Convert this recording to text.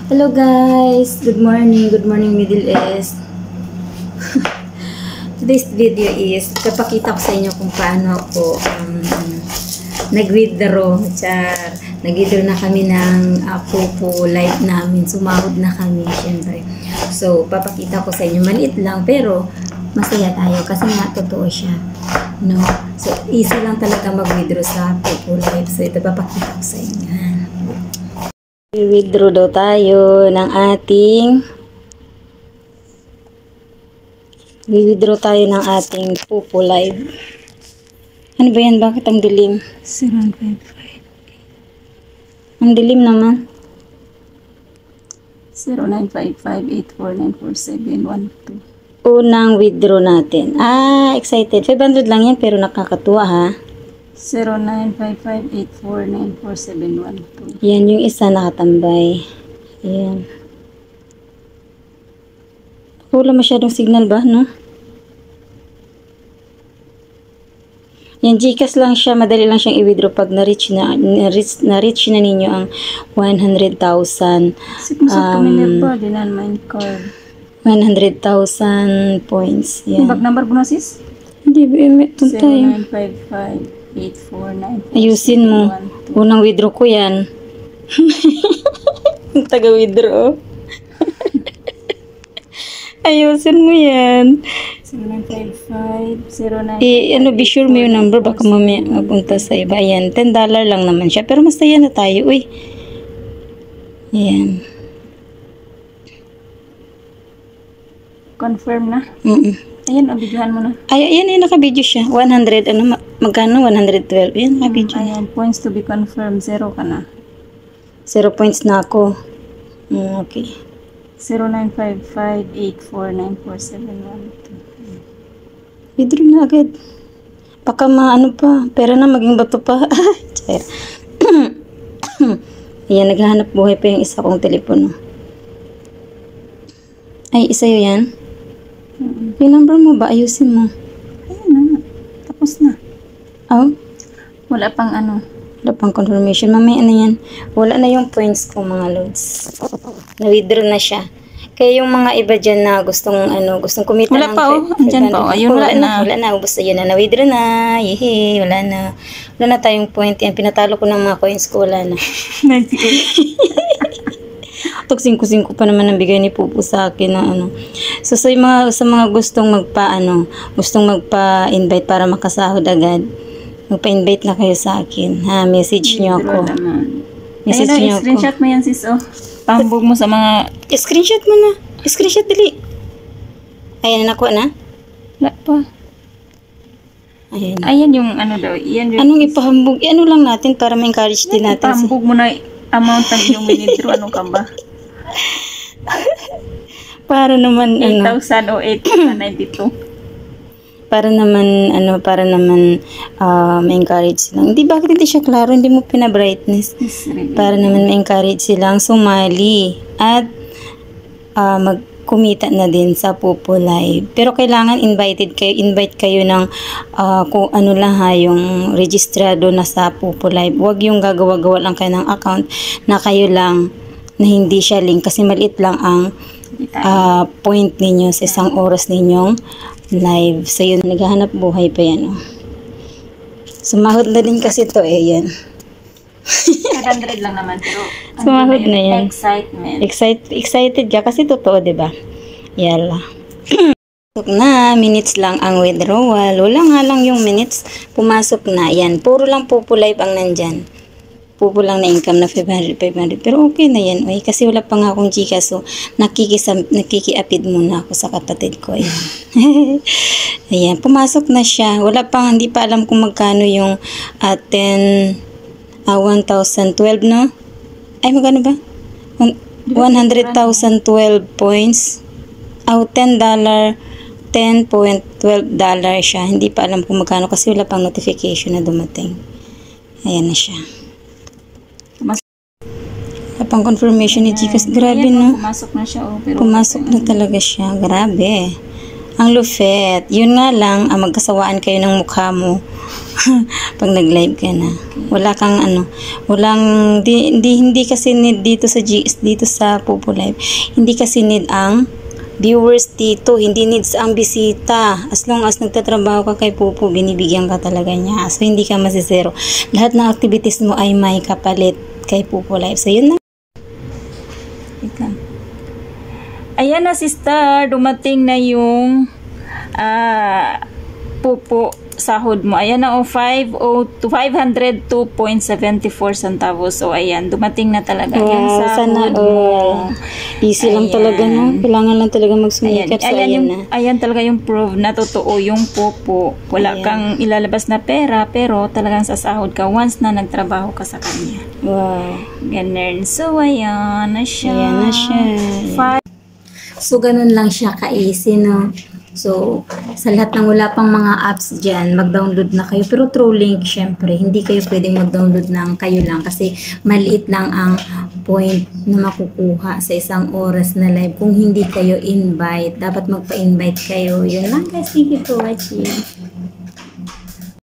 Hello guys, good morning Middle East. Today's video is papakita ko sa inyo kung paano ako nag-withdraw. Nag-withdraw na kami ng Popo live namin, sumahod na kami syempre. So papakita ko sa inyo, maliit lang pero masaya tayo kasi nga totoo siya, no? So easy lang talaga mag-withdraw sa Popo live. So ito papakita ko sa inyo. I-withdraw daw tayo ng ating Popo live. Ano ba yan? Bakit ang dilim? 0955. Ang dilim naman. 0955-8494712. Unang withdraw natin. Excited. 500 lang yan pero nakakatuwa ha. 0955-8494712. Yan yung isa nakatambay. Ayan. Wala masyadong signal ba, no? Yan, Gcash lang siya. Madali lang siyang i-withdraw pag na-reach na ninyo ang 100,000. 100,000 points. Yan. Back number ko na sis? Hindi, tayo. 0955-849. Ayusin mo. Unang withdraw ko yan. Taga-withdraw. Ayusin mo yan. 0955-09. Be sure mo yung number. Baka mamaya mapunta sa iba. Ayan, $10 lang naman siya. Pero masaya na tayo. Uy. Ayan. Confirm na? Ayan, videohan mo na. Ayan, naka-video siya. 100, magkano? 112. Ayan, naka-video. Ayan, points to be confirmed. 0 ka na. 0 points na ako. Okay. 0955-8494712. Withdraw na agad. Baka pa. Pera na, maging bato pa. Ayan, naghahanap buhay pa yung isa kong telepono. Ay, isa yun yan? Yung number mo ba? Ayusin mo. Ayan na. Tapos na. Wala pang Wala pang confirmation. Mamaya na yan. Wala na yung points ko mga loads. Na-withdraw na siya. Kaya yung mga iba dyan na gustong kumita wala pa andyan pa ayun, wala na. Wala na. Basta yun na. Na-withdraw na. Yehe. Wala na. Wala na tayong point. Yan. Pinatalo ko ng mga coins ko. Wala na. 98. Tok 5-5 pa naman ang bigay ni Pupo sa akin na So sa mga gustong magpa-invite para makasahod agad, magpa-invite na kayo sa akin. Message niyo ako. Message niyo ako. Screenshot mo yan sis Pahambog mo sa mga screenshot mo na. Screenshot dali. Ayan nakuha na. Wala pa. Ayan yung daw. Anong ipahambog? Lang natin para ma-encourage din natin. Ipahambog mo na amount ng iyong minitro. Ano ka ba? Para naman 8,000 o 8,92. Para naman ma-encourage silang. Bakit hindi siya klaro? Hindi mo pina-brightness. Para naman ma-encourage silang sumali at magkumita na din sa Popo Live. Pero kailangan invite kayo ng kung yung registrado na sa Popo Live. Huwag yung gagawa-gawa lang kayo ng account na kayo lang na hindi siya link kasi maliit lang ang point ninyo sa isang oras ninyong live. So yun, naghahanap buhay pa yan. Sumahod na din kasi to yan. 500 lang naman pero sumahod na yan. Excitement. Excited ka kasi totoo, diba? Yala. Na, minutes lang ang withdrawal. Wala nga lang yung minutes. Pumasok na. Yan. Puro lang Popo Live ang nandyan. Pupo lang na income na 500. Pero okay na yan. Kasi wala pa nga akong Gcash. So, nakikiapid muna ako sa kapatid ko. Ayan. Ayan. Pumasok na siya. Hindi pa alam kung magkano yung 1,012, no? Ay, magkano ba? 100,012 points. $10. $10.12 siya. Hindi pa alam kung magkano kasi wala pang notification na dumating. Ayan na siya. Pang confirmation ni Gcash. Grabe, no? Pumasok na siya. Pumasok na talaga siya. Grabe. Ang lufet. Yun nga lang, magkasawaan kayo ng mukha mo. Pag nag-live ka na. Wala kang hindi kasi need dito sa dito sa Popo Live. Hindi kasi need ang viewers dito, hindi needs ang bisita. As long as nagtatrabaho ka kay Popo, binibigyan ka talaga niya. So, hindi ka masisero. Lahat ng activities mo ay may kapalit kay Popo Live. So, yun na. Ayan na, sister. Dumating na yung Popo sahod mo. Ayan na, 502.74 centavos. So, ayan. Dumating na talaga yung sahod sana, mo. Easy lang talaga, no? Kailangan lang talaga magsumikat. So, ayan talaga yung proof na totoo yung Popo. Wala kang ilalabas na pera, pero talagang sasahod ka once na nagtrabaho ka sa kanya. Wow. Ganun. So, ayan na siya. Ayan na siya. So, ganun lang siya ka-easy, no? So, sa lahat ng wala pang mga apps dyan, mag-download na kayo. Pero through link, syempre, hindi kayo pwedeng mag-download ng kayo lang kasi maliit lang ang point na makukuha sa isang oras na live kung hindi kayo invite. Dapat magpa-invite kayo. Yun lang guys. Thank you for watching.